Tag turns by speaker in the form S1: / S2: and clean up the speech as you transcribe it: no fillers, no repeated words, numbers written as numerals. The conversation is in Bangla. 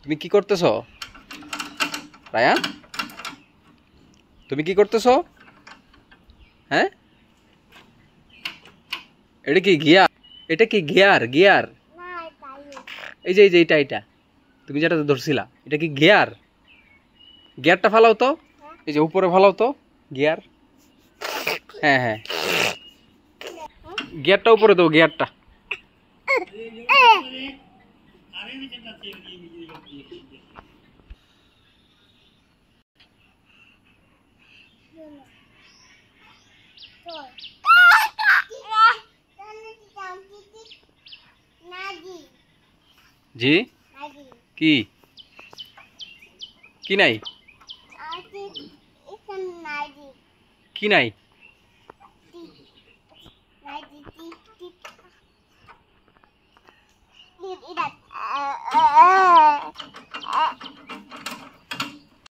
S1: তুমি কি করতেছো রায়ান? তুমি কি করতেছো? হ্যাঁ, এটা কি গিয়ার? এটা কি গিয়ার? গিয়ার এই যে এটা তুমি যেটা ধরছিলা এটা কি গিয়ার? গিয়ারটা ফালাও তো, এই যে উপরে ফালাও তো গিয়ার। হ্যাঁ হ্যাঁ, গিয়ারটা উপরে দাও, গিয়ারটা। জি, কি কি নাই? কি নাই?